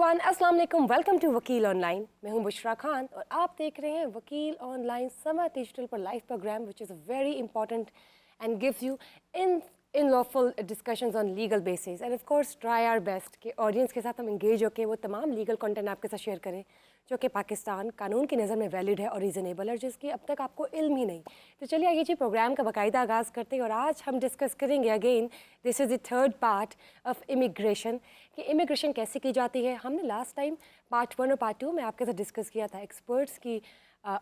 Everyone, अस्सलाम वालेकुम। Welcome to Vakeel online. मैं हूं बुशरा खान और आप देख रहे हैं वकील ऑनलाइन समर डिजिटल पर live program which is very important and gives you in lawful discussions on legal basis and of course try our best कि ऑडियंस के साथ हम इंगेज होकर वो तमाम लीगल कंटेंट आपके साथ शेयर करें जो कि पाकिस्तान कानून की नज़र में वैलिड है और रीज़नेबल है, जिसकी अब तक आपको इल्म ही नहीं। तो चलिए आइए जी प्रोग्राम का बाकायदा आगाज़ करते हैं और आज हम डिस्कस करेंगे again, this is the third part of immigration कि इमिग्रेशन कैसे की जाती है। हमने लास्ट टाइम पार्ट 1 और पार्ट 2 में आपके साथ डिस्कस किया था एक्सपर्ट्स की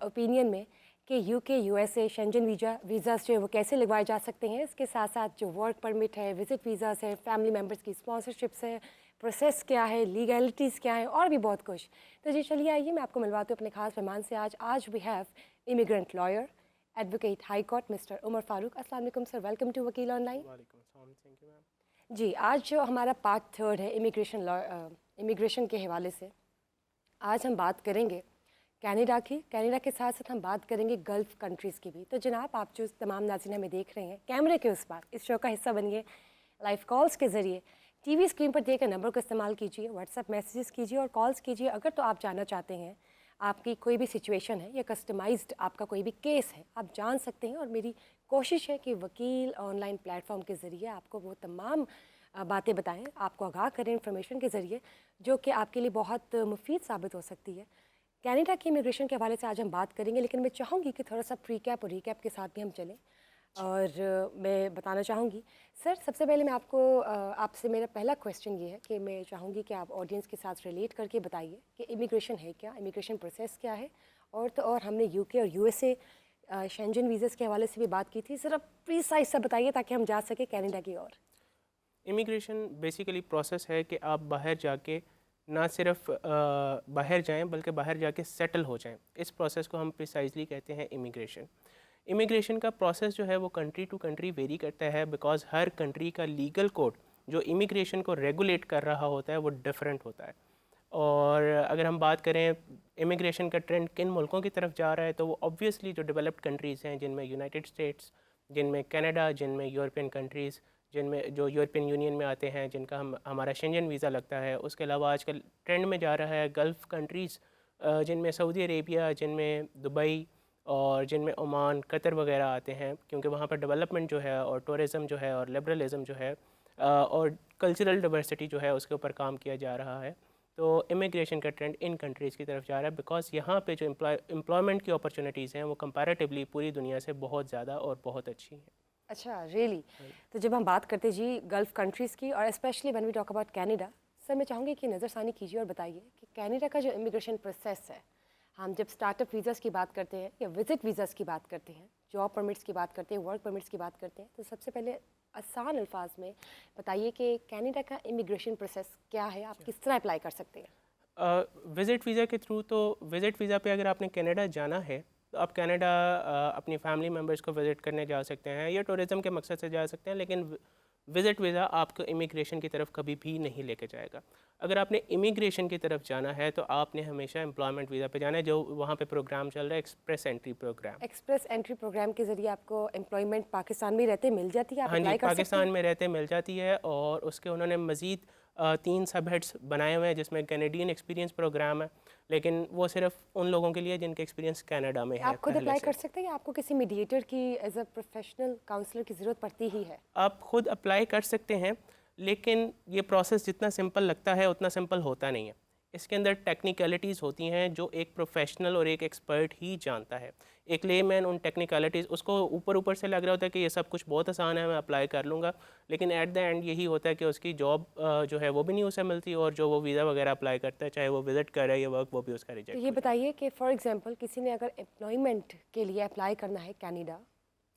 ओपिनियन में कि यूके, यूएसए, शेंजन वीज़ास जो है वो कैसे लगवाए जा सकते हैं। इसके साथ साथ जो वर्क परमिट है, विजिट वीज़ास है, फैमिली मेम्बर्स की स्पॉन्सरशिप्स है, प्रोसेस क्या है, लीगलिटीज़ क्या है और भी बहुत कुछ। तो जी चलिए आइए मैं आपको मिलवाती हूँ अपने खास मेहमान से। आज we have immigrant lawyer, advocate high court mister Umar Farooq. अस्सलाम वालेकुम sir, welcome to Vakeel online. वालेकुम अस्सलाम, थैंक यू मैम। जी, आज जो हमारा पार्ट 3 है इमिग्रेशन के हवाले से आज हम बात करेंगे कनाडा की। कनाडा के साथ साथ हम बात करेंगे गल्फ़ कंट्रीज़ की भी। तो जनाब, आप जो तमाम नाज़रीन हमें देख रहे हैं कैमरे के उस पार, इस शो का हिस्सा बनिए। लाइव कॉल्स के ज़रिए टीवी स्क्रीन पर दिए गए नंबर का इस्तेमाल कीजिए, व्हाट्सएप मैसेजेस कीजिए और कॉल्स कीजिए। अगर तो आप जानना चाहते हैं आपकी कोई भी सिचुएशन है या कस्टमाइज्ड आपका कोई भी केस है, आप जान सकते हैं। और मेरी कोशिश है कि वकील ऑनलाइन प्लेटफॉर्म के ज़रिए आपको वो तमाम बातें बताएं, आपको आगाह करें इंफॉर्मेशन के ज़रिए जो कि आपके लिए बहुत मुफीद साबित हो सकती है। कनाडा की इमिग्रेशन के हवाले से आज हम बात करेंगे, लेकिन मैं चाहूँगी कि थोड़ा सा प्री कैप और रिकैप के साथ भी हम चलें। और मैं बताना चाहूँगी सर, सबसे पहले मैं आपसे मेरा पहला क्वेश्चन ये है कि मैं चाहूँगी कि आप ऑडियंस के साथ रिलेट करके बताइए कि इमिग्रेशन है क्या, इमिग्रेशन प्रोसेस क्या है। और तो और हमने यूके और यूएसए शेंजन वीज़as के हवाले से भी बात की थी। सर अब प्रीसाइज सा बताइए ताकि हम जा सके कनाडा की ओर। इमिग्रेशन बेसिकली प्रोसेस है कि आप बाहर जाके ना सिर्फ बाहर जाएं बल्कि बाहर जाके सेटल हो जाएं। इस प्रोसेस को हम प्रिसाइजली कहते हैं इमिग्रेशन। इमिग्रेशन का प्रोसेस जो है वो कंट्री टू कंट्री वेरी करता है, बिकॉज़ हर कंट्री का लीगल कोड जो इमिग्रेशन को रेगुलेट कर रहा होता है वो डिफरेंट होता है। और अगर हम बात करें इमिग्रेशन का ट्रेंड किन मुल्कों की तरफ जा रहा है, तो वो ऑब्वियसली जो डेवलप्ड कंट्रीज़ हैं, जिनमें यूनाइटेड स्टेट्स, जिनमें कनाडा, जिनमें यूरोपियन कंट्रीज़, जिनमें जो यूरोपियन यूनियन में आते हैं, जिनका हमारा शेंजन वीज़ा लगता है। उसके अलावा आजकल ट्रेंड में जा रहा है गल्फ़ कंट्रीज़, जिनमें सऊदी अरेबिया, जिनमें दुबई और जिनमें ओमान, कतर वगैरह आते हैं, क्योंकि वहाँ पर डेवलपमेंट जो है और टूरिज़म जो है और लिबरलिज़म जो है और कल्चरल डाइवर्सिटी जो है उसके ऊपर काम किया जा रहा है। तो इमिग्रेशन का ट्रेंड इन कंट्रीज़ की तरफ जा रहा है, बिकॉज़ यहाँ पे जो एम्प्लॉयमेंट की अपॉर्चुनिटीज़ हैं वो कंपैरेटिवली पूरी दुनिया से बहुत ज़्यादा और बहुत अच्छी हैं। अच्छा, रियली? तो जब हम बात करते जी गल्फ़ कंट्रीज़ की और specially when we talk about Canada, sir मैं चाहूँगी कि नज़रसानी कीजिए और बताइए कि कनाडा का जो इमिग्रेशन प्रोसेस है, हम जब स्टार्टअप वीज़ास की बात करते हैं या विजिट वीज़ास की बात करते हैं, जॉब परमिट्स की बात करते हैं, वर्क परमिट्स की बात करते हैं, तो सबसे पहले आसान अल्फाज में बताइए कि कनाडा का इमिग्रेशन प्रोसेस क्या है, आप किस तरह अप्लाई कर सकते हैं। विज़िट वीज़ा के थ्रू, तो विज़िट वीज़ा पे अगर आपने कनाडा जाना है तो आप कनाडा अपनी फैमिली मेम्बर्स को विज़िट करने जा सकते हैं या टूरिज़म के मकसद से जा सकते हैं, लेकिन विज़िट वीज़ा आपको इमिग्रेशन की तरफ कभी भी नहीं लेके जाएगा। अगर आपने इमिग्रेशन की तरफ जाना है तो आपने हमेशा एम्प्लॉयमेंट वीज़ा पे जाना है, जो वहाँ पे प्रोग्राम चल रहा है, express entry program. Express entry program के ज़रिए आपको एम्प्लॉयमेंट पाकिस्तान में ही रहते मिल जाती है, आप हाँ जी, अप्लाई कर सकते पाकिस्तान हैं। में रहते मिल जाती है। और उसके उन्होंने मज़ीद 3 सब हेड्स बनाए हुए हैं, जिसमें कैनेडियन एक्सपीरियंस प्रोग्राम है, लेकिन वो सिर्फ उन लोगों के लिए जिनके एक्सपीरियंस कनाडा में है आप खुद पहले अप्लाई से। कर सकते हैं या आपको किसी मीडिएटर की एज अ प्रोफेशनल काउंसलर की ज़रूरत पड़ती ही है? आप खुद अप्लाई कर सकते हैं, लेकिन ये प्रोसेस जितना सिंपल लगता है उतना सिंपल होता नहीं है। इसके अंदर टेक्निकलिटीज़ होती हैं जो एक प्रोफेशनल और एक एक्सपर्ट ही जानता है। एक लेमैन उन टेक्निकलिटीज़, उसको ऊपर ऊपर से लग रहा होता है कि ये सब कुछ बहुत आसान है, मैं अप्लाई कर लूँगा, लेकिन एट द एंड यही होता है कि उसकी जॉब जो है वो भी नहीं उसे मिलती, और जो वो वीज़ा वगैरह अप्लाई करता है, चाहे वो विज़िट करे या वर्क, वो भी उसका तो रिजेक्ट ये हो जाता बताइए कि फॉर एग्जांपल किसी ने अगर एम्प्लॉयमेंट के लिए अप्लाई करना है कनाडा, है।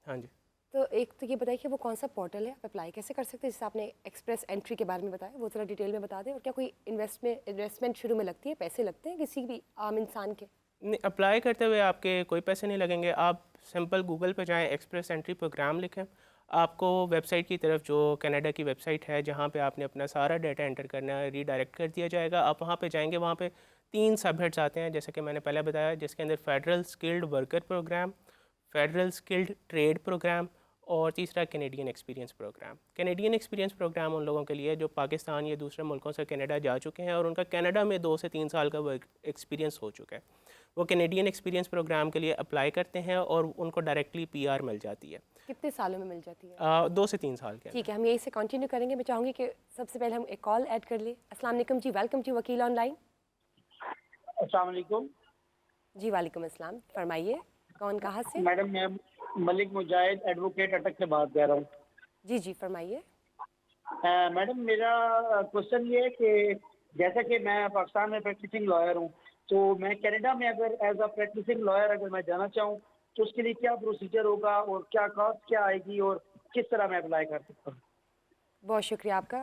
हाँ जी। तो एक तो ये बताइए कि वो कौन सा पोर्टल है, आप अप्लाई कैसे कर सकते हैं। जैसे आपने एक्सप्रेस एंट्री के बारे में बताया, वो ज़रा डिटेल में बता दें। और क्या कोई इन्वेस्टमेंट शुरू में लगती है, पैसे लगते हैं किसी भी आम इंसान के? नहीं, अप्लाई करते हुए आपके कोई पैसे नहीं लगेंगे। आप सिंपल गूगल पे जाएं, एक्सप्रेस एंट्री प्रोग्राम लिखें, आपको वेबसाइट की तरफ, जो कनाडा की वेबसाइट है जहाँ पे आपने अपना सारा डाटा एंटर करना है, रीडायरेक्ट कर दिया जाएगा। आप वहाँ पे जाएंगे, वहाँ पे 3 सबहेड्स आते हैं, जैसे कि मैंने पहले बताया, जिसके अंदर federal skilled worker program, federal skilled trade program और तीसरा Canadian experience program. Canadian experience program उन लोगों के लिए जो पाकिस्तान या दूसरे मुल्कों से कनाडा जा चुके हैं और उनका कनाडा में 2 से 3 साल का वर्क एक्सपीरियंस हो चुका है। वो कैनेडियन एक्सपीरियंस प्रोग्राम के लिए अप्लाई करते हैं और उनको डायरेक्टली PR मिल जाती है। कितने सालों में मिल जाती है? 2 से 3 साल के। ठीक है, हम यही से कंटिन्यू करेंगे। मैं चाहूँगी कि सबसे पहले हम एक कॉल ऐड कर लें। अस्सलाम वालेकुम जी, वेलकम टू वकील ऑनलाइन। अस्सलाम वालेकुम जी वालेकुम अस्सलाम, फरमाइए कौन कहाँ से? मैडम, मैं मलिक मुजाहिद एडवोकेट अटक से बात कर रहा हूँ। जी जी फरमाइए। मैडम, मेरा क्वेश्चन ये है कि जैसा कि मैं पाकिस्तान में प्रैक्टिसिंग लॉयर हूँ, तो मैं कनाडा में अगर एज अ प्रैक्टिसिंग लॉयर अगर मैं जाना चाहूँ तो उसके लिए क्या प्रोसीजर होगा और क्या कॉस्ट क्या आएगी और किस तरह मैं अप्लाई कर सकता हूँ? बहुत शुक्रिया आपका।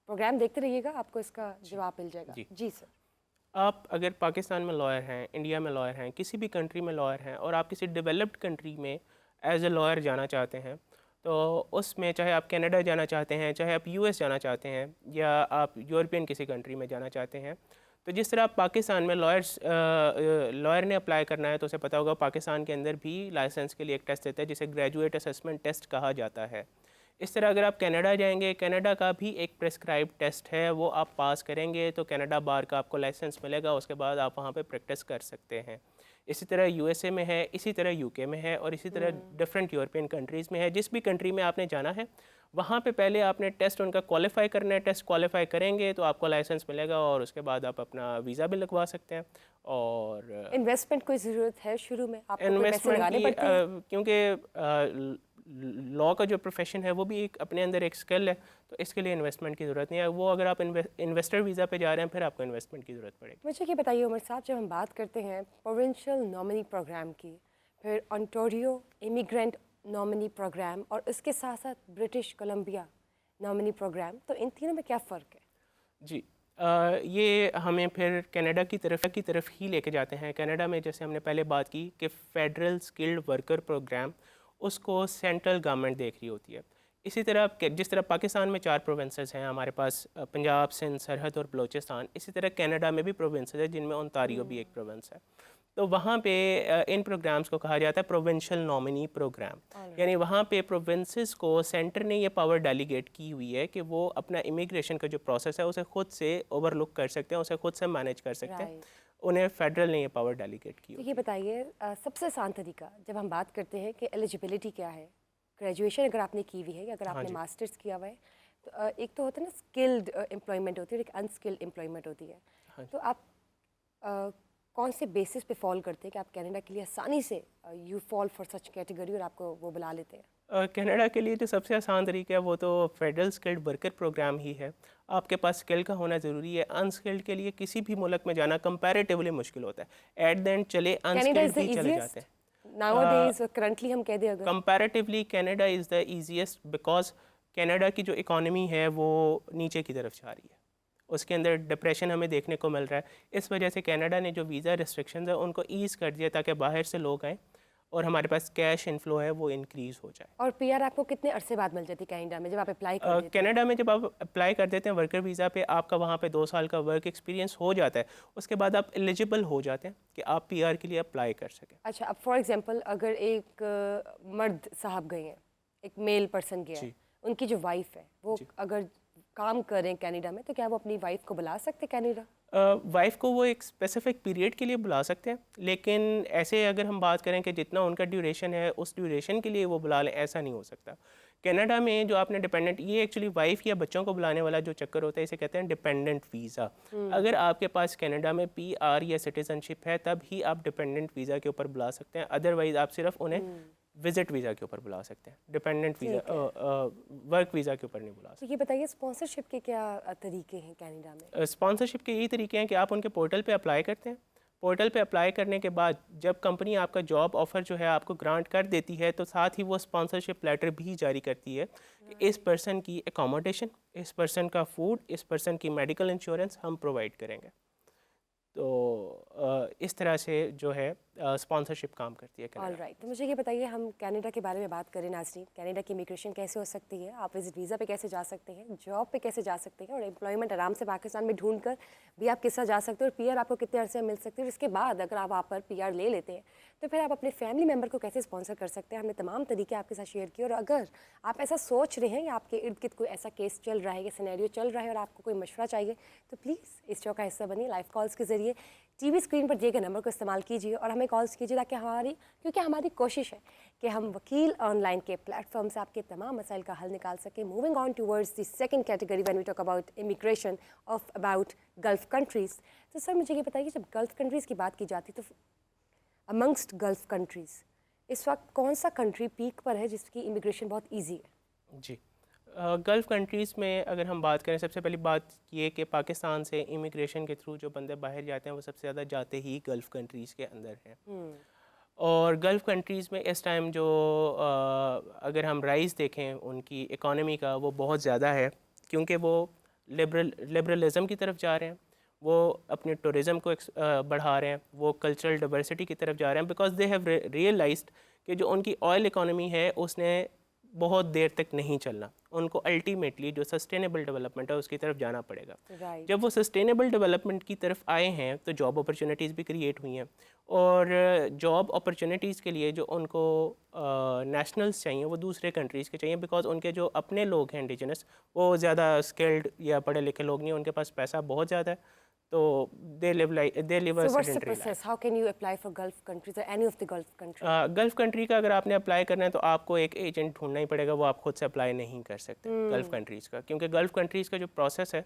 प्रोग्राम देखते रहिएगा, आपको इसका जवाब मिल जाएगा। जी। जी सर। आप अगर पाकिस्तान में लॉयर हैं, इंडिया में लॉयर हैं, किसी भी कंट्री में लॉयर हैं और आप किसी डेवलप्ड कंट्री में एज ए लॉयर जाना चाहते हैं, तो उसमें चाहे आप कनाडा जाना चाहते हैं, चाहे आप US जाना चाहते हैं या आप यूरोपियन किसी कंट्री में जाना चाहते हैं, तो जिस तरह आप पाकिस्तान में लॉयर ने अप्लाई करना है तो उसे पता होगा पाकिस्तान के अंदर भी लाइसेंस के लिए एक टेस्ट देता है जिसे ग्रेजुएट असेसमेंट टेस्ट कहा जाता है। इस तरह अगर आप कनाडा जाएंगे, कनाडा का भी एक प्रेस्क्राइब टेस्ट है, वो आप पास करेंगे तो कनाडा बार का आपको लाइसेंस मिलेगा। उसके बाद आप वहाँ पे प्रैक्टिस कर सकते हैं। इसी तरह USA में है, इसी तरह UK में है और इसी तरह डिफरेंट यूरोपियन कंट्रीज़ में है। जिस भी कंट्री में आपने जाना है वहाँ पे पहले आपने टेस्ट उनका क्वालिफाई करना है। टेस्ट क्वालिफाई करेंगे तो आपको लाइसेंस मिलेगा और उसके बाद आप अपना वीज़ा भी लगवा सकते हैं। और इन्वेस्टमेंट कोई ज़रूरत है शुरू में? आपको कोई पैसे इन्वेस्टमेंट लगाने की पड़ते हैं? क्योंकि लॉ का जो प्रोफेशन है वो भी एक अपने अंदर एक स्किल है, तो इसके लिए इन्वेस्टमेंट की ज़रूरत नहीं है। वो अगर आप इन्वेस्टर वीज़ा पे जा रहे हैं फिर आपको इन्वेस्टमेंट की ज़रूरत पड़ेगी। मुझे ये बताइए उमर साहब, जब हम बात करते हैं प्रोविंशियल नॉमिनी प्रोग्राम की, फिर ओंटारियो इमिग्रेंट नॉमिनी प्रोग्राम और उसके साथ साथ ब्रिटिश कोलंबिया नॉमिनी प्रोग्राम, तो इन तीनों में क्या फ़र्क है? जी, ये हमें फिर कनाडा की तरफ ही लेके जाते हैं। कनाडा में जैसे हमने पहले बात की कि फेडरल स्किल्ड वर्कर प्रोग्राम उसको सेंट्रल गवर्नमेंट देख रही होती है। इसी तरह जिस तरह पाकिस्तान में 4 प्रोविंसेस हैं हमारे पास, पंजाब, सिंध, सरहद और बलूचिस्तान, इसी तरह कनाडा में भी प्रोविंसेस है जिनमें ओंटारियो भी एक प्रोविंस है। तो वहाँ पे इन प्रोग्राम्स को कहा जाता है प्रोविंशियल नॉमिनी प्रोग्राम। यानी वहाँ पे प्रोविंसेस को सेंटर ने ये पावर डेलीगेट की हुई है कि वो अपना इमिग्रेशन का जो प्रोसेस है उसे खुद से ओवरलुक कर सकते हैं, उसे खुद से मैनेज कर सकते हैं। उन्हें फेडरल ने ये पावर डेलीगेट की। तो ये बताइए सबसे आसान तरीका, जब हम बात करते हैं कि एलिजिबिलिटी क्या है, ग्रेजुएशन अगर आपने की हुई है या अगर आपने मास्टर्स किया हुआ है, तो एक तो होता है ना स्किल्ड एम्प्लॉयमेंट होती है और एक अनस्किल्ड एम्प्लॉयमेंट होती है। तो आप कौन से बेसिस पे फॉल करते हैं कि आप कनाडा के लिए आसानी से you fall for such category और आपको वो बुला लेते हैं? कनाडा के लिए जो सबसे आसान तरीका है वो तो फेडरल स्किल्ड वर्कर प्रोग्राम ही है। आपके पास स्किल का होना ज़रूरी है। अनस्किल्ड के लिए किसी भी मुल्क में जाना कंपैरेटिवली मुश्किल होता है। एट द एंड चले अनस्किल्ड भी चले जाते हैं। Nowadays, करंटली हम कह दें अगर comparatively Canada is the easiest, because Canada की जो इकॉनमी है वो नीचे की तरफ जा रही है, उसके अंदर डिप्रेशन हमें देखने को मिल रहा है। इस वजह से कनाडा ने जो वीज़ा रिस्ट्रिक्शंस है उनको ईज़ कर दिया ताकि बाहर से लोग आएँ और हमारे पास कैश इनफ्लो है वो इंक्रीज़ हो जाए। और PR आपको कितने अरसे बाद मिल जाती है कनाडा में जब आप अप्लाई कर देते हैं? कनाडा में जब आप अप्लाई कर देते हैं वर्कर वीज़ा पे, आपका वहाँ पे 2 साल का वर्क एक्सपीरियंस हो जाता है। उसके बाद आप एलिजिबल हो जाते हैं कि आप PR के लिए अप्लाई कर सकें। अच्छा, अब फॉर एग्जांपल अगर एक मर्द साहब गए हैं, एक मेल पर्सन गया है, उनकी जो वाइफ है वो अगर काम कर रहे हैं कनाडा में, तो क्या वो अपनी वाइफ को बुला सकते हैं कनाडा? वाइफ को वो एक स्पेसिफिक पीरियड के लिए बुला सकते हैं, लेकिन ऐसे अगर हम बात करें कि जितना उनका ड्यूरेशन है उस ड्यूरेशन के लिए वो बुला लें, ऐसा नहीं हो सकता। कनाडा में जो आपने डिपेंडेंट, ये एक्चुअली वाइफ या बच्चों को बुलाने वाला जो चक्कर होता है इसे कहते हैं डिपेंडेंट वीज़ा। अगर आपके पास कनाडा में PR या सिटीजनशिप है तब ही आप डिपेंडेंट वीज़ा के ऊपर बुला सकते हैं। अदरवाइज़ आप सिर्फ उन्हें विजिट वीज़ा के ऊपर बुला सकते हैं, डिपेंडेंट वीज़ा वर्क वीज़ा के ऊपर नहीं बुला सकते। तो ये बताइए स्पॉन्सरशिप के क्या तरीके हैं कनाडा में? स्पॉन्सरशिप के यही तरीके हैं कि आप उनके पोर्टल पे अप्लाई करते हैं। पोर्टल पे अप्लाई करने के बाद जब कंपनी आपका जॉब ऑफ़र जो है आपको ग्रांट कर देती है तो साथ ही वो स्पॉन्सरशिप लेटर भी जारी करती है कि इस पर्सन की एकोमोडेशन, इस पर्सन का फूड, इस पर्सन की मेडिकल इंश्योरेंस हम प्रोवाइड करेंगे। तो इस तरह से जो है स्पॉन्सरशिप काम करती है ऑल कनाडा। राइट, तो मुझे ये बताइए, हम कनाडा के बारे में बात करें नाज़रीन, कनाडा की इमिग्रेशन कैसे हो सकती है, आप विजिट वीज़ा पे कैसे जा सकते हैं, जॉब पे कैसे जा सकते हैं, और एम्प्लॉयमेंट आराम से पाकिस्तान में ढूंढ कर भी आप किस तरह जा सकते हो, और पीआर आपको कितने अरसे में मिल सकती है, और इसके बाद अगर आप वहाँ पर पीआर ले लेते हैं तो फिर आप अपने फैमिली मेम्बर को कैसे स्पॉन्सर कर सकते हैं। हमने तमाम तरीके आपके साथ शेयर किए, और अगर आप ऐसा सोच रहे हैं या आपके इर्द गिर्द कोई ऐसा केस चल रहा है या सिनेरियो चल रहा है और आपको कोई मशवरा चाहिए, तो प्लीज़ इस शो का हिस्सा बनिए। लाइव कॉल्स के ज़रिए टीवी स्क्रीन पर दिए गए नंबर को इस्तेमाल कीजिए और हमें कॉल्स कीजिए, ताकि क्योंकि हमारी कोशिश है कि हम वकील ऑनलाइन के प्लेटफॉर्म से आपके तमाम मसाइल का हल निकाल सकें। Moving on towards the second category when we talk about immigration of about Gulf countries. तो सर मुझे ये बताइए, जब गल्फ कंट्रीज़ की बात की जाती है तो अमंगस्ट गल्फ कंट्रीज़ इस वक्त कौन सा कंट्री पीक पर है जिसकी इमिग्रेशन बहुत ईजी है? जी, गल्फ़ कंट्रीज़ में अगर हम बात करें, सबसे पहली बात ये कि पाकिस्तान से इमिग्रेशन के थ्रू जो बंदे बाहर जाते हैं वो सबसे ज़्यादा जाते ही गल्फ़ कंट्रीज़ के अंदर हैं। और गल्फ़ कंट्रीज़ में इस टाइम जो अगर हम राइज़ देखें उनकी इकॉनमी का, वो बहुत ज़्यादा है, क्योंकि वो लिबरलिज़म की तरफ जा रहे हैं, वो अपने टूरिज़म को बढ़ा रहे हैं, वो कल्चरल डाइवर्सिटी की तरफ जा रहे हैं, बिकॉज दे हैव रियलाइज्ड कि जो उनकी ऑयल इकॉनमी है उसने बहुत देर तक नहीं चलना, उनको अल्टीमेटली जो सस्टेनेबल डेवलपमेंट है उसकी तरफ जाना पड़ेगा। राइट। जब वो सस्टेनेबल डेवलपमेंट की तरफ आए हैं तो जॉब अपॉर्चुनिटीज़ भी क्रिएट हुई हैं, और जॉब अपॉर्चुनिटीज़ के लिए जो उनको नेशनल्स चाहिए वो दूसरे कंट्रीज़ के चाहिए, बिकॉज उनके जो अपने लोग हैं इंडिजिनस वो ज़्यादा स्किल्ड या पढ़े लिखे लोग नहीं, उनके पास पैसा बहुत ज़्यादा है, तो they live So what's the process? How can you apply for Gulf countries or any of the Gulf countries? Gulf country का अगर आपने अप्लाई करना है तो आपको एक एजेंट ढूंढना ही पड़ेगा, वो आप खुद से अप्लाई नहीं कर सकते गल्फ़ कंट्रीज़ का, क्योंकि गल्फ़ कंट्रीज़ का जो प्रोसेस है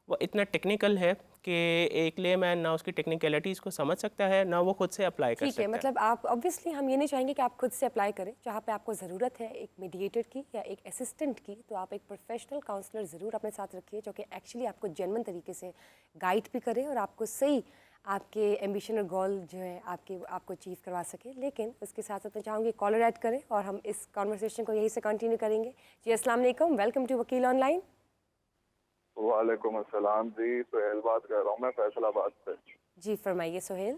वो इतना टेक्निकल है कि एक लेमैन ना उसकी टेक्निकलिटीज़ को समझ सकता है, ना वो खुद से अप्लाई कर ठीक सकता है, है। मतलब आप ऑब्वियसली हम ये नहीं चाहेंगे कि आप खुद से अप्लाई करें। जहाँ पे आपको ज़रूरत है एक मीडिएटर की या एक असिस्टेंट की, तो आप एक प्रोफेशनल काउंसलर ज़रूर अपने साथ रखिए, जो कि एक्चुअली आपको जेन्युइन तरीके से गाइड भी करे और आपको सही आपके एम्बिशन और गोल जो है आपको अचीव करवा सके। लेकिन उसके साथ साथ मैं चाहूँगी कॉलर ऐड करें और हम इस कॉन्वर्सेशन को यहीं से कंटिन्यू करेंगे। जी अस्सलाम वालेकुम, वेलकम टू वकील ऑनलाइन। वालेकुम अस्सलाम जी, सुहेल बात कर रहा हूँ मैं फैसलाबाद से। जी फरमाइए सोहेल।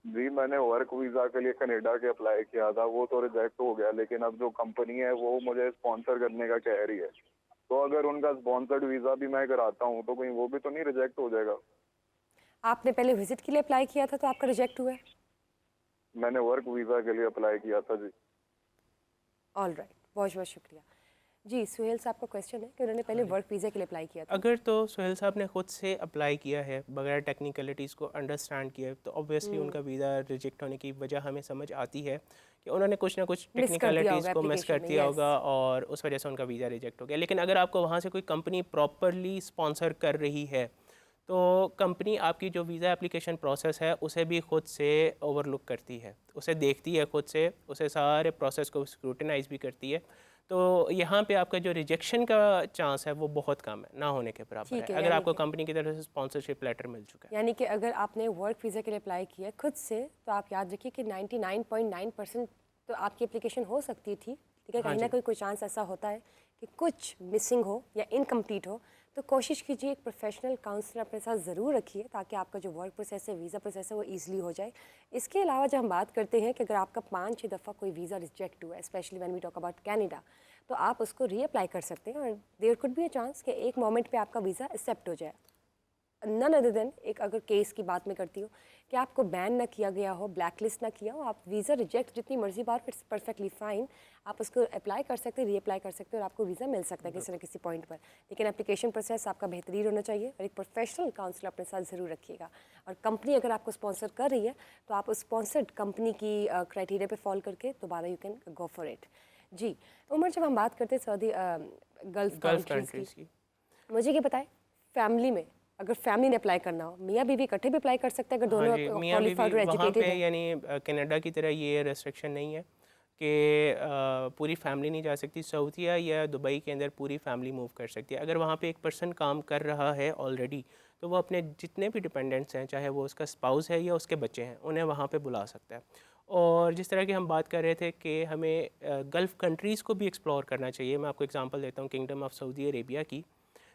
जी मैंने वर्क वीज़ा के लिए कनाडा के अप्लाई किया था, वो तो रिजेक्ट हो गया, लेकिन अब जो कंपनी है वो मुझे स्पॉन्सर करने का कह रही है, तो अगर उनका स्पॉन्सर्ड वीज़ा भी मैं कराता हूँ तो कहीं वो भी तो नहीं रिजेक्ट हो जाएगा? आपने पहले विजिट के लिए अप्लाई किया था तो आपका रिजेक्ट हुआ है? मैंने वर्क वीज़ा के लिए अप्लाई किया था जी। ऑल राइट, बहुत बहुत शुक्रिया। जी सुहेल साहब का क्वेश्चन है कि उन्होंने पहले वर्क वीज़ा के लिए अप्लाई किया था। अगर तो सुहेल साहब ने खुद से अप्लाई किया है बगैर टेक्निकलिटीज़ को अंडरस्टैंड किया, तो ऑब्वियसली उनका वीज़ा रिजेक्ट होने की वजह हमें समझ आती है कि उन्होंने कुछ ना कुछ मिस कर दिया टेक्निकलिटीज़ होगा को मिस कर application में, दिया yes. होगा और उस वजह से उनका वीज़ा रिजेक्ट हो गया। लेकिन अगर आपको वहाँ से कोई कंपनी प्रॉपरली स्पॉन्सर कर रही है तो कंपनी आपकी जो वीज़ा एप्लीकेशन प्रोसेस है उसे भी खुद से ओवरलुक करती है, उसे देखती है खुद से, उसे सारे प्रोसेस को स्क्रूटिनाइज भी करती है। तो यहाँ पे आपका जो रिजेक्शन का चांस है वो बहुत कम है, ना होने के बराबर ठीक है, है, अगर यानी आपको कि- कंपनी की तरफ से स्पॉन्सरशिप लेटर मिल चुका है। यानी कि अगर आपने वर्क वीज़ा के लिए अप्लाई किया खुद से, तो आप याद रखिए कि 99.9% तो आपकी एप्लीकेशन हो सकती थी। ठीक है, हाँ कहीं ना जी। कोई चांस ऐसा होता है कि कुछ मिसिंग हो या इनकम्प्लीट हो, तो कोशिश कीजिए एक प्रोफेशनल काउंसलर अपने साथ ज़रूर रखिए, ताकि आपका जो वर्क प्रोसेस है, वीज़ा प्रोसेस है, वो ईजिली हो जाए। इसके अलावा जब हम बात करते हैं कि अगर आपका 5-6 दफ़ा कोई वीज़ा रिजेक्ट हुआ है, specially when we talk about Canada, तो आप उसको रीअप्लाई कर सकते हैं और there could be a chance कि एक मोमेंट पे आपका वीज़ा एक्सेप्ट हो जाए। नन अदर देन, एक अगर केस की बात मैं करती हूँ कि आपको बैन ना किया गया हो, ब्लैक लिस्ट ना किया हो, आप वीज़ा रिजेक्ट जितनी मर्जी बार, इट्स परफेक्टली फाइन, आप उसको अप्लाई कर सकते हैं, रीअप्लाई कर सकते हैं और आपको वीज़ा मिल सकता है किसी न किसी पॉइंट पर। लेकिन एप्लीकेशन प्रोसेस आपका बेहतरीन होना चाहिए और एक प्रोफेशनल काउंसलर अपने साथ ज़रूर रखिएगा। और कंपनी अगर आपको स्पॉन्सर कर रही है तो आप उस स्पॉन्सर्ड कंपनी की क्राइटेरिया पे फॉलो करके दोबारा you can go for it. Ji Umar, जब हम बात करते हैं Saudi gulf gulf countries countries की, की। मुझे ये बताएं, फैमिली में अगर फैमिली ने अप्लाई करना हो, मियाँ बीवी इकट्ठे भी अप्लाई कर सकते हैं अगर हाँ दोनों जी, मियाँ क्वालिफाइड और बीवी वहाँ एजुकेटेड पे हैं? यानी कनाडा की तरह ये रेस्ट्रिक्शन नहीं है कि पूरी फैमिली नहीं जा सकती। सऊदीया या दुबई के अंदर पूरी फैमिली मूव कर सकती है। अगर वहाँ पे एक पर्सन काम कर रहा है ऑलरेडी, तो वो अपने जितने भी डिपेंडेंट्स हैं, चाहे वो उसका स्पाउस है या उसके बच्चे हैं, उन्हें वहाँ पे बुला सकता है। और जिस तरह की हम बात कर रहे थे कि हमें गल्फ़ कंट्रीज़ को भी एक्सप्लोर करना चाहिए, मैं आपको एग्जांपल देता हूँ किंगडम ऑफ सऊदी अरेबिया की,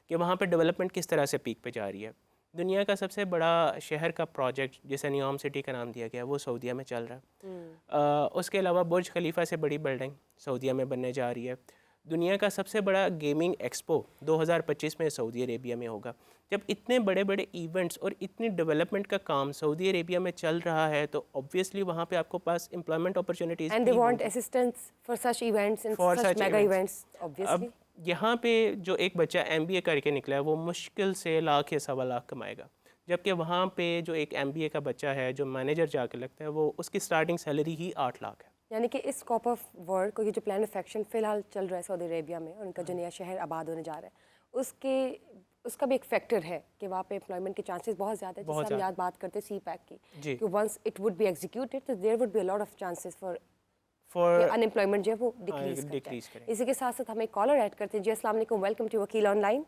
कि वहाँ पे डेवलपमेंट किस तरह से पीक पे जा रही है। दुनिया का सबसे बड़ा शहर का प्रोजेक्ट जिसे नियोम सिटी का नाम दिया गया वो सऊदीया में चल रहा है। उसके अलावा बुर्ज खलीफा से बड़ी बिल्डिंग सऊदीया में बनने जा रही है। दुनिया का सबसे बड़ा गेमिंग एक्सपो 2025 में सऊदी अरेबिया में होगा। जब इतने बड़े बड़े इवेंट्स और इतनी डेवलपमेंट का काम सऊदी अरेबिया में चल रहा है तो ऑब्वियसली वहाँ पे आपको पास employment opportunities and they want assistance for such events and such mega events obviously. अब यहाँ पे जो एक बच्चा MBA करके निकला है वो मुश्किल से लाख या सवा लाख कमाएगा, जबकि वहाँ पे जो एक MBA का बच्चा है जो मैनेजर जाके लगता है वो उसकी स्टार्टिंग सैलरी ही 8 लाख है। यानी कि इस स्कोप ऑफ वर्क को ये जो प्लान ऑफ एक्शन फिलहाल चल रहा है सऊदी अरेबिया में, उनका जो नया शहर आबाद होने जा रहा है उसका भी एक फैक्टर है कि वहाँ पे एम्प्लॉयमेंट के चांसेस बहुत ज़्यादा है। जैसे हम याद बात करते हैं CPAC की कि once it would be executed तो there would be a lot of chances for unemployment जो है वो डिक्रीज करता है। इसी के साथ साथ हमें कॉलर ऐड करते हैं। जी अस्सलाम वालेकुम, वेलकम टू वकील ऑनलाइन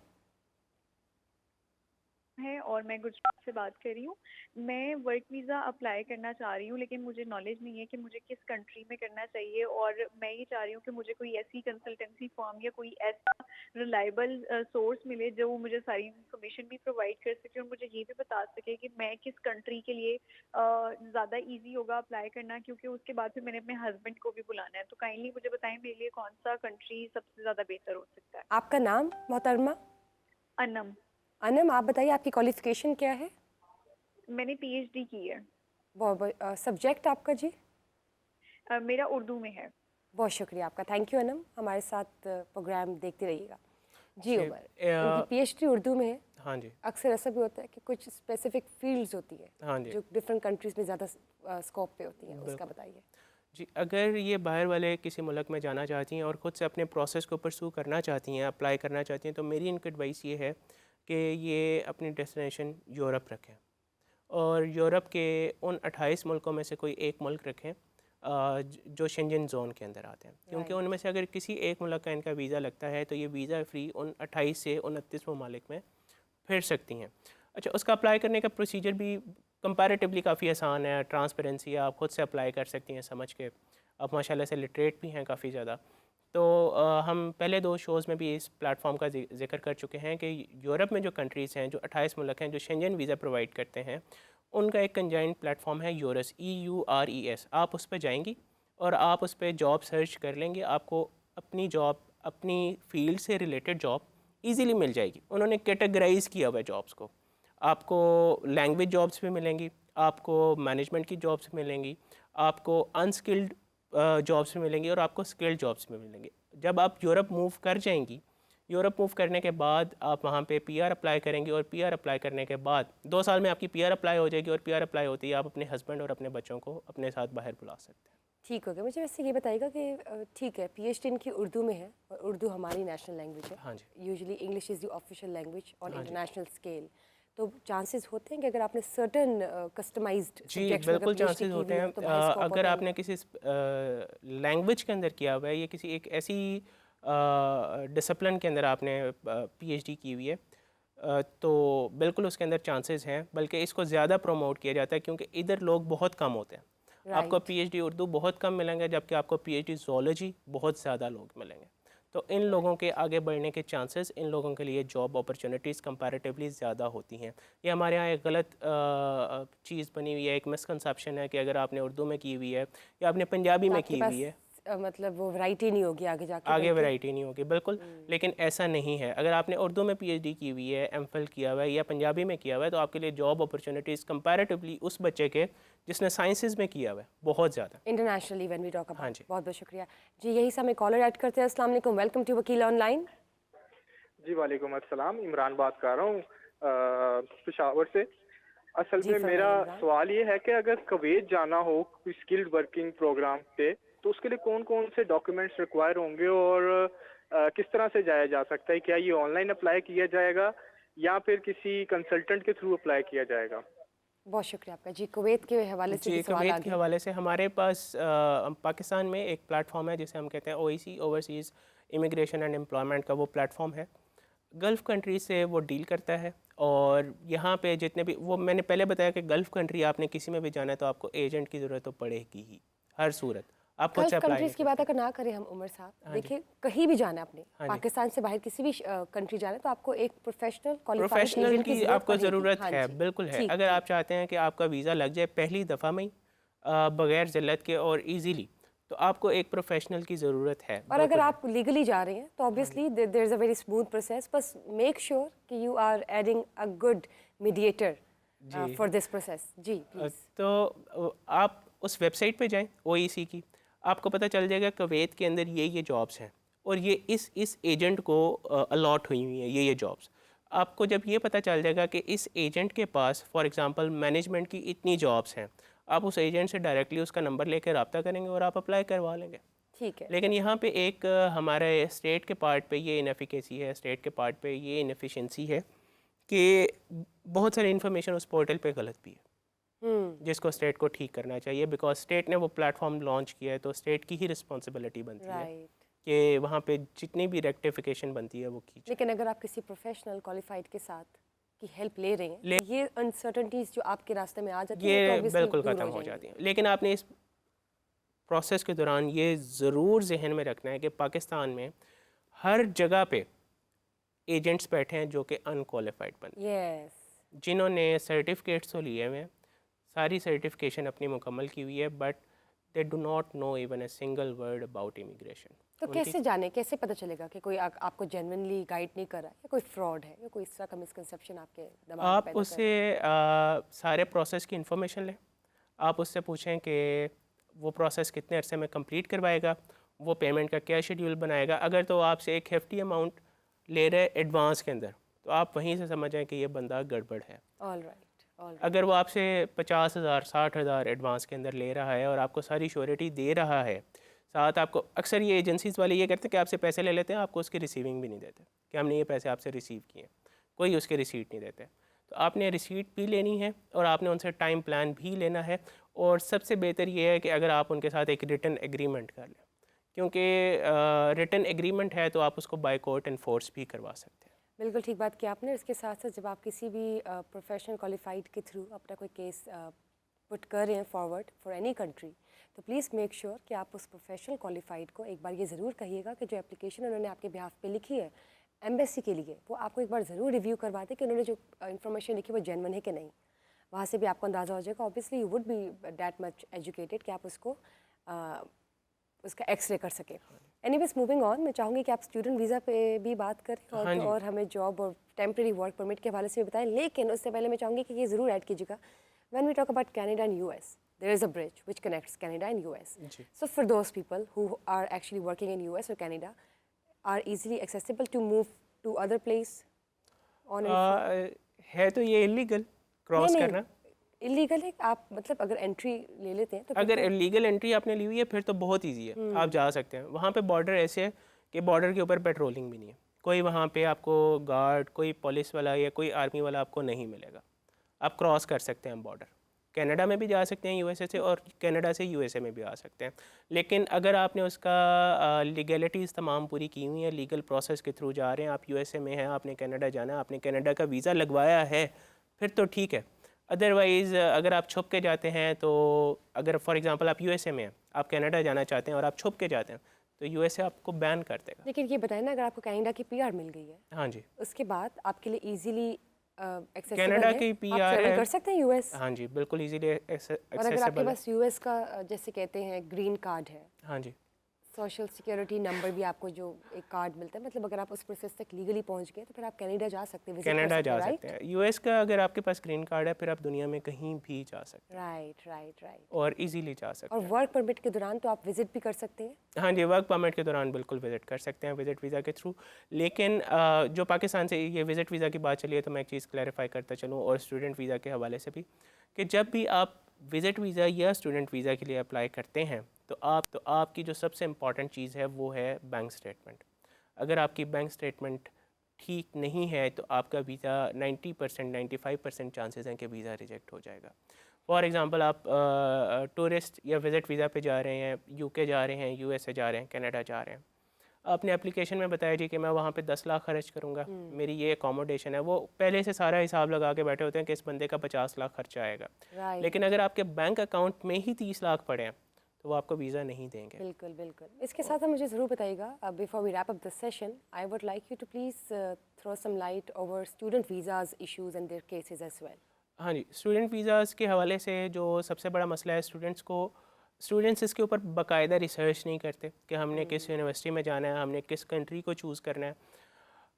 है और मैं गुजरात से बात कर रही हूँ। मैं वर्क वीज़ा अप्लाई करना चाह रही हूँ लेकिन मुझे नॉलेज नहीं है कि मुझे किस कंट्री में करना चाहिए, और मैं ये चाह रही हूँ कि मुझे कोई ऐसी कंसल्टेंसी फर्म या कोई ऐसा रिलायबल सोर्स मिले जो मुझे सारी इंफॉर्मेशन भी प्रोवाइड कर सके और मुझे ये भी बता सके कि मैं किस कंट्री के लिए ज़्यादा ईजी होगा अप्लाई करना, क्योंकि उसके बाद फिर मैंने अपने हस्बैंड को भी बुलाना है। तो काइंडली मुझे बताएं मेरे लिए कौन सा कंट्री सबसे ज़्यादा बेहतर हो सकता है। आपका नाम मोहतरमा? अनम। अनम, आप बताइए आपकी क्वालिफिकेशन क्या है? मैंने PhD की है। सब्जेक्ट आपका जी? मेरा उर्दू में है। बहुत शुक्रिया आपका, थैंक यू अनम। हमारे साथ प्रोग्राम देखते रहिएगा। जी उमर, उनकी PhD उर्दू में है। हाँ जी। अक्सर ऐसा भी होता है कि कुछ स्पेसिफिक फील्ड्स होती है हाँ जी। जो डिफरेंट कंट्रीज में ज़्यादा स्कोप पे होती हैं, उसका बताइए। जी, अगर ये बाहर वाले किसी मुल्क में जाना चाहती हैं और ख़ुद से अपने प्रोसेस को परसू करना चाहती हैं, अप्लाई करना चाहती हैं, तो मेरी इनकी एडवाइस ये है कि ये अपनी डेस्टिनेशन यूरोप रखें और यूरोप के उन 28 मुल्कों में से कोई एक मुल्क रखें जो शेंजन जोन के अंदर आते हैं, क्योंकि उनमें से अगर किसी एक मुल्क का इनका वीज़ा लगता है तो ये वीज़ा फ्री उन 28 से 29 ममालिक में फिर सकती हैं। अच्छा, उसका अप्लाई करने का प्रोसीजर भी कंपैरेटिवली काफ़ी आसान है, ट्रांसपेरेंसी है, आप ख़ुद से अप्लाई कर सकती हैं समझ के। आप माशाल्लाह से लिटरेट भी हैं काफ़ी ज़्यादा। तो हम पहले 2 शोज़ में भी इस प्लेटफॉर्म का जिक्र कर चुके हैं कि यूरोप में जो कंट्रीज़ हैं, जो 28 मुल्क हैं जो शेंजन वीज़ा प्रोवाइड करते हैं, उनका एक कंजाइंट प्लेटफॉर्म है यूरस, EURES। आप उस पर जाएंगी और आप उस पर जॉब सर्च कर लेंगे, आपको अपनी जॉब, अपनी फील्ड से रिलेटेड जॉब ईज़िली मिल जाएगी। उन्होंने कैटेगराइज़ किया हुआ है जॉब्स को। आपको लैंग्वेज जॉब्स भी मिलेंगी, आपको मैनेजमेंट की जॉब्स मिलेंगी, आपको अनस्किल्ड जॉब्स भी मिलेंगी और आपको स्किल्ड जॉब्स भी मिलेंगी। जब आप यूरोप मूव कर जाएंगी, यूरोप मूव करने के बाद आप वहाँ पे PR अप्लाई करेंगी और PR अप्लाई करने के बाद 2 साल में आपकी PR अप्लाई हो जाएगी और PR अप्लाई होती है आप अपने हस्बैंड और अपने बच्चों को अपने साथ बाहर बुला सकते हैं। ठीक हो गया। मुझे वैसे ये बताइएगा कि ठीक है, PhD इनकी उर्दू में है और उर्दू हमारी नेशनल लैंग्वेज है। हाँ जी। Usually English is the official language on international scale. तो चांसेस होते हैं कि अगर आपने सर्टन कस्टमाइज्ड जी बिल्कुल चांसेस होते हैं। अगर आपने किसी लैंग्वेज के अंदर किया हुआ है या किसी एक ऐसी डिसिप्लिन के अंदर आपने PhD की हुई है तो बिल्कुल उसके अंदर चांसेस हैं, बल्कि इसको ज़्यादा प्रमोट किया जाता है क्योंकि इधर लोग बहुत कम होते हैं। आपको PhD उर्दू बहुत कम मिलेंगे, जबकि आपको PhD ज़ूलॉजी बहुत ज़्यादा लोग मिलेंगे। तो इन लोगों के आगे बढ़ने के चांसेस, इन लोगों के लिए जॉब अपॉर्चुनिटीज़ कंपैरेटिवली ज़्यादा होती हैं। ये हमारे यहाँ एक गलत चीज़ बनी हुई है, एक मिसकंसेप्शन है कि अगर आपने उर्दू में की हुई है या आपने पंजाबी में की हुई है मतलब वो वैरायटी नहीं होगी आगे जाके, आगे वैरायटी नहीं होगी। बिल्कुल, लेकिन ऐसा नहीं है। अगर आपने उर्दू में PhD की हुई है, MPhil किया हुआ है या पंजाबी में किया हुआ है तो आपके लिए जॉब अपॉर्चुनिटीज़ कंपैरेटिवली उस बच्चे के जिसने साइंसेज में किया हुआ है बहुत ज़्यादा internationally when we talk about. हाँ जी। बहुत बहुत शुक्रिया जी। यही से हमें कॉलर ऐड करते हैं। अस्सलाम वालेकुम, वेलकम टू वकील ऑनलाइन। जी वालेकुम अस्सलाम, इमरान बात कर रहा हूँ पेशावर से। असल में मेरा सवाल ये है कि अगर कुवैत जाना हो कोई स्किल्ड वर्किंग प्रोग्राम पे तो उसके लिए कौन कौन से डॉक्यूमेंट्स रिक्वायर होंगे और किस तरह से जाया जा सकता है? क्या ये ऑनलाइन अप्लाई किया जाएगा या फिर किसी कंसल्टेंट के थ्रू अप्लाई किया जाएगा? बहुत शुक्रिया आपका जी। कुवैत के हवाले से जी, कुवैत के हवाले से हमारे पास पाकिस्तान में एक प्लेटफॉर्म है जिसे हम कहते हैं OIC, overseas immigration and employment का वो प्लेटफॉर्म है। गल्फ़ कंट्री से वो डील करता है और यहाँ पे जितने भी, वो मैंने पहले बताया कि गल्फ़ कंट्री आपने किसी में भी जाना है तो आपको एजेंट की ज़रूरत तो पड़ेगी ही हर सूरत। आप खुद से गल्फ अप्लाई कंट्रीज की बात अगर ना करें हम उमर साहब, देखिए कहीं भी जाना है आपने, हाँ जी। पाकिस्तान से बाहर किसी भी कंट्री जाना है तो आपको एक प्रोफेशनल क्वालिफाइड प्रोफेशनल एजेंट की आपको पड़ेगी। ज़रूरत हाँ है, जी, बिल्कुल है। ठीक अगर ठीक। आप चाहते हैं कि आपका वीज़ा लग जाए पहली दफ़ा में ही बगैर ज़िल्लत के और इजीली, तो आपको एक प्रोफेशनल की ज़रूरत है, और अगर बिल्कुल है। आप लीगली जा रहे हैं तो obviously there is a very smooth process, बस मेक श्योर कि you are adding a good mediator जी। For this process. जी प्लीज़। तो आप उस वेबसाइट पे जाएं ओईसी की, आपको पता चल जाएगा कुवैत के अंदर ये जॉब्स हैं और ये इस एजेंट को अलॉट हुई हुई हैं ये जॉब्स। आपको जब ये पता चल जाएगा कि इस एजेंट के पास फॉर एग्जांपल मैनेजमेंट की इतनी जॉब्स हैं, आप उस एजेंट से डायरेक्टली उसका नंबर लेकर रब्ता करेंगे और आप अप्लाई करवा लेंगे। ठीक है। लेकिन यहाँ पे एक हमारे स्टेट के पार्ट पे ये इनएफिकेसी है, स्टेट के पार्ट पे ये इनएफिशिएंसी है कि बहुत सारी इन्फॉर्मेशन उस पोर्टल पे गलत भी है, जिसको स्टेट को ठीक करना चाहिए। बिकॉज स्टेट ने वो प्लेटफॉर्म लॉन्च किया है तो स्टेट की ही रिस्पॉन्सिबिलिटी बनती है राइट। कि वहाँ पे जितनी भी रेक्टिफिकेशन बनती है वो की जाए। लेकिन अगर आप किसी प्रोफेशनल क्वालिफाइड के साथ की हेल्प ले रहे हैं ले- तो ये अनसर्टनिटीज जो आपके रास्ते में आ जाती है ये तो obviously बिल्कुल दूर ख़त्म हो जाएंगी। जाती है। लेकिन आपने इस प्रोसेस के दौरान ये ज़रूर जहन में रखना है कि पाकिस्तान में हर जगह पे एजेंट्स बैठे हैं जो कि अनक्वालिफाइड बनते यस। हैं, जिन्होंने सर्टिफिकेट्स तो लिए हुए हैं, सारी सर्टिफिकेशन अपनी मुकम्मल की हुई है, but they do not know even a single word about immigration. तो कैसे जाने, कैसे पता चलेगा कि कोई आपको जेन्युइनली गाइड नहीं कर रहा है या कोई फ्रॉड है या कोई इस तरह का मिसकंसेप्शन आपके दिमाग में आप पैदा कर उससे सारे प्रोसेस की इन्फॉर्मेशन लें। आप उससे पूछें कि वो प्रोसेस कितने अरसे में कंप्लीट करवाएगा, वो पेमेंट का क्या शेड्यूल बनाएगा। अगर तो आपसे एक हेफ्टी अमाउंट ले रहे एडवांस के अंदर, तो आप वहीं से समझ जाएं कि ये बंदा गड़बड़ है। All right. अगर वो आपसे 50,000 60,000 एडवांस के अंदर ले रहा है और आपको सारी श्योरिटी दे रहा है, साथ आपको अक्सर ये एजेंसीज वाले ये करते हैं कि आपसे पैसे ले लेते हैं, आपको उसकी रिसीविंग भी नहीं देते कि हमने ये पैसे आपसे रिसीव किए हैं, कोई उसके रिसीट नहीं देते। तो आपने रिसीट भी लेनी है और आपने उनसे टाइम प्लान भी लेना है। और सबसे बेहतर ये है कि अगर आप उनके साथ एक रिटन एग्रीमेंट कर लें, क्योंकि रिटन एग्रीमेंट है तो आप उसको बाय कोर्ट एनफोर्स भी करवा सकते हैं। बिल्कुल ठीक बात की आपने। इसके साथ साथ जब आप किसी भी प्रोफेशनल क्वालिफाइड के थ्रू अपना कोई केस पुट कर रहे हैं फॉरवर्ड फॉर एनी कंट्री, तो प्लीज़ मेक श्योर कि आप उस प्रोफेशनल क्वालिफाइड को एक बार ये ज़रूर कहिएगा कि जो एप्लीकेशन उन्होंने आपके बिहाफ पे लिखी है एम्बेसी के लिए, वो आपको एक बार ज़रूर रिव्यू करवा दें कि उन्होंने जो इन्फॉर्मेशन लिखी वो जेन्युइन है कि नहीं। वहाँ से भी आपको अंदाज़ा हो जाएगा। Obviously you would be that much educated कि आप उसको उसका एक्सरे कर सकें। एनीवेज मूविंग ऑन, मैं चाहूँगी कि आप स्टूडेंट वीज़ा पे भी बात करें हाँ जी। और हमें जॉब और टेम्प्रेरी वर्क परमिट के हवाले से भी बताएं। लेकिन उससे पहले मैं चाहूँगी कि ये ज़रूर ऐड कीजिएगा, when we talk about Canada and US, there is a bridge which connects Canada and US. जी। So for those people who are actually working in US or Canada, are easily accessible to move to other place on है तो ये illegal cross करना। Illegal है। आप मतलब अगर entry ले लेते हैं तो फिर अगर तो- इलीगल एंट्री आपने ली हुई है फिर तो बहुत इजी है, आप जा सकते हैं। वहाँ पे बॉर्डर ऐसे है कि बॉर्डर के ऊपर पेट्रोलिंग भी नहीं है, कोई वहाँ पे आपको गार्ड, कोई पुलिस वाला या कोई आर्मी वाला आपको नहीं मिलेगा। आप क्रॉस कर सकते हैं बॉर्डर, कनाडा में भी जा सकते हैं यूएसए से, और कनाडा से यूएसए में भी आ सकते हैं। लेकिन अगर आपने उसका लीगलिटीज़ तमाम पूरी की हुई हैं, लीगल प्रोसेस के थ्रू जा रहे हैं, आप यूएसए में हैं, आपने कनाडा जाना है, आपने कनाडा का वीज़ा लगवाया है, फिर तो ठीक है। अदरवाइज़ अगर आप छुप के जाते हैं, तो अगर फॉर एग्जांपल आप यूएसए में हैं, आप कनाडा जाना चाहते हैं और आप छुप के जाते हैं, तो यूएसए आपको बैन कर देगा। लेकिन ये बताएं ना, अगर आपको कनाडा की पीआर मिल गई है, हाँ जी, उसके बाद आपके लिए इजीली कनाडा की PR है। कर सकते हैं यूएस। हाँ जी, बिल्कुल इजीली और अगर आपके एक्सेसिबल है। पास यूएस का जैसे कहते हैं ग्रीन कार्ड है, हाँ जी, सोशल सिक्योरिटी नंबर भी आपको जो एक कार्ड मिलता है, मतलब अगर आप उस प्रोसेस तक लीगली पहुंच गए तो फिर आप कनाडा जा सकते हैं, visit कर कनाडा सकते जा हैं, सकते हैं। यूएस का अगर आपके पास ग्रीन कार्ड है फिर आप दुनिया में कहीं भी जा सकते हैं राइट राइट राइट। और इजीली जा सकते और हैं। वर्क परमिट के दौरान तो आप विजिट भी कर सकते हैं। हाँ जी, वर्क परमिट के दौरान बिल्कुल विज़िट कर सकते हैं विज़िट वीज़ा के थ्रू। लेकिन जो पाकिस्तान से ये विज़िट वीज़ा की बात चली है, तो मैं एक चीज़ क्लैरिफाई करता चलूँ, और स्टूडेंट वीज़ा के हवाले से भी, कि जब भी आप विज़िट वीज़ा या स्टूडेंट वीज़ा के लिए अप्लाई करते हैं, तो आपकी जो सबसे इम्पॉर्टेंट चीज़ है वो है बैंक स्टेटमेंट। अगर आपकी बैंक स्टेटमेंट ठीक नहीं है तो आपका वीज़ा 90% 95% चांसेस हैं कि वीज़ा रिजेक्ट हो जाएगा। फॉर एग्ज़ाम्पल आप टूरिस्ट या विज़िट वीज़ा पे जा रहे हैं, यूके जा रहे हैं, यूएसए जा रहे हैं, कनाडा जा रहे हैं, आपने एप्लीकेशन में बताया जी कि मैं वहाँ पे 10 लाख खर्च करूँगा, मेरी ये अकोमोडेशन है, वो पहले से सारा हिसाब लगा के बैठे होते हैं कि इस बंदे का 50 लाख खर्चा आएगा। राइट। लेकिन अगर आपके बैंक अकाउंट में ही 30 लाख पड़े हैं, तो तो वो आपको वीज़ा नहीं देंगे। बिल्कुल बिल्कुल। इसके साथ आप मुझे ज़रूर बताइएगा, before we wrap up this session, I would like you to please throw some light over student visas issues and their cases as well. हाँ जी, स्टूडेंट वीज़ाज़ के हवाले से जो सबसे बड़ा मसला है स्टूडेंट्स इसके ऊपर बाकायदा रिसर्च नहीं करते कि हमने किस यूनिवर्सिटी में जाना है, हमने किस कंट्री को चूज़ करना है।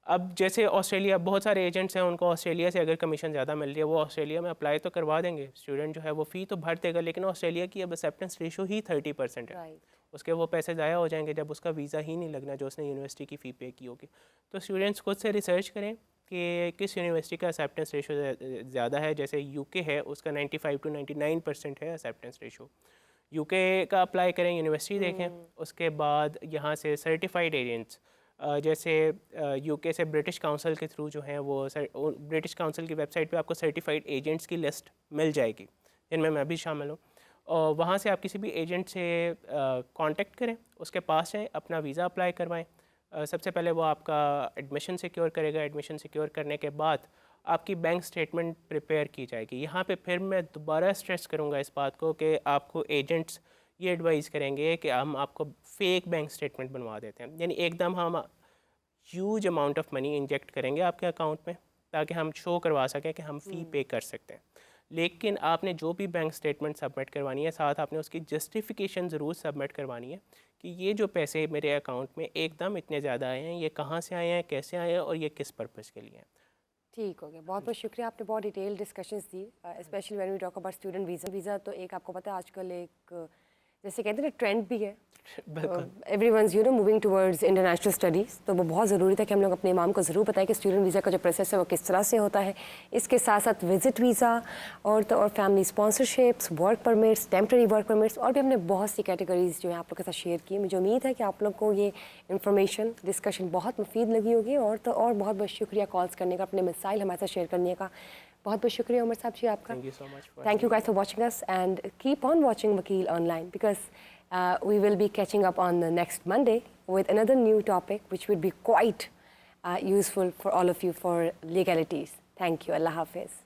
अब जैसे ऑस्ट्रेलिया, बहुत सारे एजेंट्स हैं, उनको ऑस्ट्रेलिया से अगर कमीशन ज़्यादा मिल रही है वो ऑस्ट्रेलिया में अप्लाई तो करवा देंगे, स्टूडेंट जो है वो फ़ी तो भर देगा, लेकिन ऑस्ट्रेलिया की अब एक्सेप्टेंस रेशो ही 30% है। राइट। उसके वो पैसे ज़ाया हो जाएंगे जब उसका वीज़ा ही नहीं लगना जो उसने यूनिवर्सिटी की फ़ी पे की होगी। तो स्टूडेंट्स खुद से रिसर्च करें कि किस यूनिवर्सिटी का एक्सेप्टेंस रेशो ज़्यादा है। जैसे यूके है, उसका 95 to 99% है एक्सेप्टेंस रेशो। यूके का अप्लाई करें, यूनिवर्सिटी देखें, उसके बाद यहाँ से सर्टिफाइड एजेंट्स जैसे यूके से ब्रिटिश काउंसिल के थ्रू जो हैं वो ब्रिटिश काउंसिल की वेबसाइट पे आपको सर्टिफाइड एजेंट्स की लिस्ट मिल जाएगी, जिनमें मैं भी शामिल हूँ। और वहाँ से आप किसी भी एजेंट से कांटेक्ट करें, उसके पास जाएँ, अपना वीज़ा अप्लाई करवाएं। सबसे पहले वो आपका एडमिशन सिक्योर करेगा। एडमिशन सिक्योर करने के बाद आपकी बैंक स्टेटमेंट प्रिपेयर की जाएगी। यहाँ पे फिर मैं दोबारा स्ट्रेस करूँगा इस बात को कि आपको एजेंट्स ये एडवाइस करेंगे कि हम आपको फेक बैंक स्टेटमेंट बनवा देते हैं, यानी एकदम हम huge amount of money inject करेंगे आपके अकाउंट में ताकि हम शो करवा सकें कि हम फ़ी पे कर सकते हैं। लेकिन आपने जो भी बैंक स्टेटमेंट सबमिट करवानी है, साथ आपने उसकी जस्टिफिकेशन ज़रूर सबमिट करवानी है कि ये जो पैसे मेरे अकाउंट में एकदम इतने ज़्यादा आए हैं, ये कहाँ से आए हैं, कैसे आए हैं और ये किस पर्पज़ के लिए हैं। ठीक हो गया, बहुत बहुत शुक्रिया, आपने बहुत डिटेल डिस्कशंस दी, specially when we talk about student visa तो एक आपको पता है आजकल एक जैसे कहते हैं ना ट्रेंड भी है, everyone's moving towards international studies. तो वो बहुत ज़रूरी था कि हम लोग अपने इमाम को ज़रूर बताएं कि स्टूडेंट वीज़ा का जो प्रोसेस है वो किस तरह से होता है। इसके साथ साथ विजिट वीज़ा और family sponsorships, work permits, temporary work permits, और भी हमने बहुत सी कैटेगरीज जो है आप लोग के साथ शेयर की। मुझे उम्मीद है कि आप लोग को ये इन्फॉर्मेशन डिस्कशन बहुत मुफीद लगी होगी। और बहुत बहुत शुक्रिया कॉल्स करने का, अपने मिसाइल हमारे साथ शेयर करने का। बहुत बहुत शुक्रिया उमर साहब जी आपका। Thank you so much. Thank you guys for watching us, and keep on watching Vakil Online, because we will be catching up on the next Monday with another new topic which would be quite useful for all of you for legalities. Thank you. Allah Hafiz.